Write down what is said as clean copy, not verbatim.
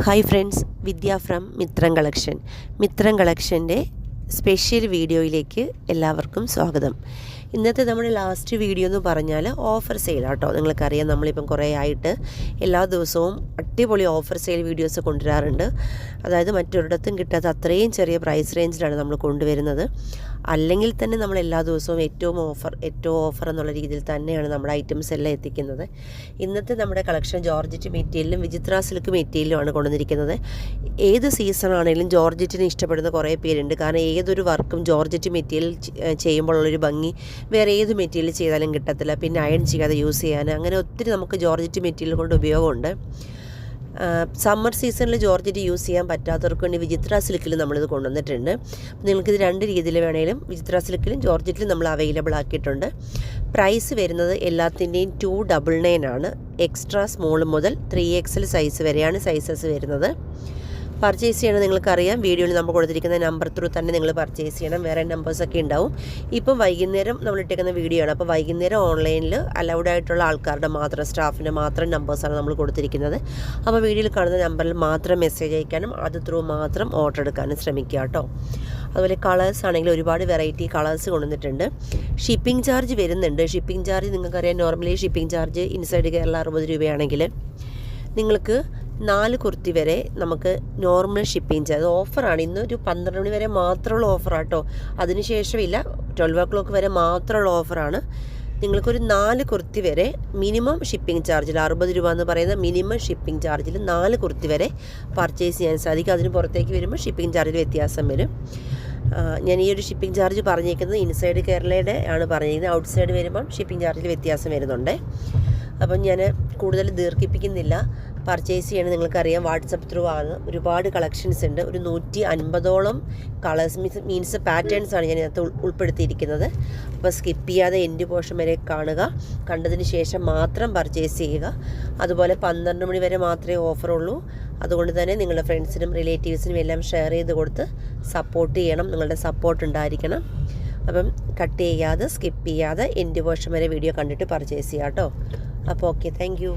Hi friends, Vidya from Mithram collection. Mithram കളക്ഷൻ്റെ special വീഡിയോയിലേക്ക് എല്ലാവർക്കും സ്വാഗതം. ഇന്നത്തെ നമ്മുടെ ലാസ്റ്റ് വീഡിയോ എന്ന് പറഞ്ഞാൽ ഓഫർ സെയിലാട്ടോ. നിങ്ങൾക്കറിയാം, നമ്മളിപ്പം കുറേ ആയിട്ട് എല്ലാ ദിവസവും അടിപൊളി ഓഫർ സെയിൽ വീഡിയോസ് കൊണ്ടുവരാറുണ്ട്. അതായത് മറ്റൊരിടത്തും കിട്ടാത്ത അത്രയും ചെറിയ പ്രൈസ് റേഞ്ചിലാണ് നമ്മൾ കൊണ്ടുവരുന്നത്. അല്ലെങ്കിൽ തന്നെ നമ്മൾ എല്ലാ ദിവസവും ഏറ്റവും ഓഫർ എന്നുള്ള രീതിയിൽ തന്നെയാണ് നമ്മുടെ ഐറ്റംസ് എല്ലാം എത്തിക്കുന്നത്. ഇന്നത്തെ നമ്മുടെ കളക്ഷൻ ജോർജറ്റ് മെറ്റീരിയലും വിചിത്ര സിൽക്ക് മെറ്റീരിയലുമാണ് കൊണ്ടുവന്നിരിക്കുന്നത്. ഏത് സീസണാണെങ്കിലും ജോർജറ്റിന് ഇഷ്ടപ്പെടുന്ന കുറേ പേരുണ്ട്. കാരണം ഏതൊരു വർക്കും ജോർജറ്റ് മെറ്റീരിയൽ ചെയ്യുമ്പോഴുള്ളൊരു ഭംഗി വേറെ ഏത് മെറ്റീരിയൽ ചെയ്താലും കിട്ടത്തില്ല. പിന്നെ അയൺ ചെയ്യാതെ യൂസ് ചെയ്യാൻ അങ്ങനെ ഒത്തിരി നമുക്ക് ജോർജറ്റ് മെറ്റീരിയൽ കൊണ്ട് ഉപയോഗമുണ്ട്. സമ്മർ സീസണിൽ ജോർജറ്റ് യൂസ് ചെയ്യാൻ പറ്റാത്തവർക്ക് വേണ്ടി വിചിത്ര സിൽക്കിൽ നമ്മളിത് കൊണ്ടുവന്നിട്ടുണ്ട്. നിങ്ങൾക്കിത് രണ്ട് രീതിയിൽ വേണമെങ്കിലും വിചിത്ര സിൽക്കിലും ജോർജറ്റിലും നമ്മൾ അവൈലബിൾ ആക്കിയിട്ടുണ്ട്. പ്രൈസ് വരുന്നത് എല്ലാത്തിൻ്റെയും 299 ആണ്. എക്സ്ട്രാ സ്മോൾ മുതൽ 3XL സൈസ് വരെയാണ് സൈസസ് വരുന്നത്. പർച്ചേസ് ചെയ്യണം നിങ്ങൾക്കറിയാം, വീഡിയോയിൽ നമ്മൾ കൊടുത്തിരിക്കുന്ന നമ്പർ ത്രൂ തന്നെ നിങ്ങൾ പർച്ചേസ് ചെയ്യണം. വേറെ നമ്പേഴ്സൊക്കെ ഉണ്ടാവും. ഇപ്പം വൈകുന്നേരം നമ്മൾ ഇട്ടേക്കുന്ന വീഡിയോ ആണ്. അപ്പോൾ വൈകുന്നേരം ഓൺലൈനിൽ അലൗഡ് ആയിട്ടുള്ള ആൾക്കാരുടെ മാത്രം, സ്റ്റാഫിൻ്റെ മാത്രം നമ്പേഴ്സാണ് നമ്മൾ കൊടുത്തിരിക്കുന്നത്. അപ്പോൾ വീഡിയോയിൽ കാണുന്ന നമ്പറിൽ മാത്രം മെസ്സേജ് അയക്കാനും അത് ത്രൂ മാത്രം ഓർഡർ എടുക്കാനും ശ്രമിക്കുക കേട്ടോ. അതുപോലെ കളേഴ്സ് ആണെങ്കിൽ ഒരുപാട് വെറൈറ്റി കളേഴ്സ് കൊണ്ടുവന്നിട്ടുണ്ട്. ഷിപ്പിംഗ് ചാർജ് വരുന്നുണ്ട്. ഷിപ്പിംഗ് ചാർജ് നിങ്ങൾക്കറിയാം, normally shipping charge inside Kerala 60 രൂപയാണെങ്കിൽ നിങ്ങൾക്ക് 4 കുർത്തി വരെ നമുക്ക് നോർമൽ ഷിപ്പിംഗ് ചാർജ് ഓഫറാണ്. ഇന്നൊരു 12 മണി വരെ മാത്രമുള്ള ഓഫറാട്ടോ. അതിനുശേഷമില്ല, 12 o'clock വരെ മാത്രമുള്ള ഓഫറാണ്. നിങ്ങൾക്കൊരു 4 കുർത്തി വരെ മിനിമം ഷിപ്പിംഗ് ചാർജിൽ 60 രൂപ എന്ന് പറയുന്ന മിനിമം ഷിപ്പിംഗ് ചാർജിൽ 4 കുർത്തി വരെ പർച്ചേസ് ചെയ്യാൻ സാധിക്കും. അതിന് പുറത്തേക്ക് വരുമ്പോൾ ഷിപ്പിംഗ് ചാർജിൽ വ്യത്യാസം വരും. ഞാൻ ഈ ഒരു ഷിപ്പിംഗ് ചാർജ് പറഞ്ഞേക്കുന്നത് ഇൻസൈഡ് കേരളയുടെ ആണ് പറഞ്ഞിരിക്കുന്നത്. ഔട്ട്സൈഡ് വരുമ്പം ഷിപ്പിംഗ് ചാർജിൽ വ്യത്യാസം വരുന്നുണ്ട്. അപ്പം ഞാൻ കൂടുതൽ ദീർഘിപ്പിക്കുന്നില്ല. പർച്ചേസ് ചെയ്യണം നിങ്ങൾക്കറിയാം, വാട്സപ്പ് ത്രൂ ആണ്. ഒരുപാട് കളക്ഷൻസ് ഉണ്ട്. ഒരു 150ഓളം കളേഴ്സ് മീൻസ് പാറ്റേൺസാണ് ഞാൻ ഇതിനകത്ത് ഉൾപ്പെടുത്തിയിരിക്കുന്നത്. അപ്പോൾ സ്കിപ്പ് ചെയ്യാതെ എൻഡ് പോർഷൻ വരെ കാണുക. കണ്ടതിന് ശേഷം മാത്രം പർച്ചേസ് ചെയ്യുക. അതുപോലെ 12 മണി വരെ മാത്രമേ ഓഫറുള്ളൂ. അതുകൊണ്ട് തന്നെ നിങ്ങളുടെ ഫ്രണ്ട്സിനും റിലേറ്റീവ്സിനും എല്ലാം ഷെയർ ചെയ്ത് കൊടുത്ത് സപ്പോർട്ട് ചെയ്യണം. നിങ്ങളുടെ സപ്പോർട്ട് ഉണ്ടായിരിക്കണം. അപ്പം കട്ട് ചെയ്യാതെ സ്കിപ്പ് ചെയ്യാതെ എൻഡ് പോർഷൻ വരെ വീഡിയോ കണ്ടിട്ട് പർച്ചേസ് ചെയ്യാം കേട്ടോ. അപ്പോൾ ഓക്കെ, താങ്ക് യു.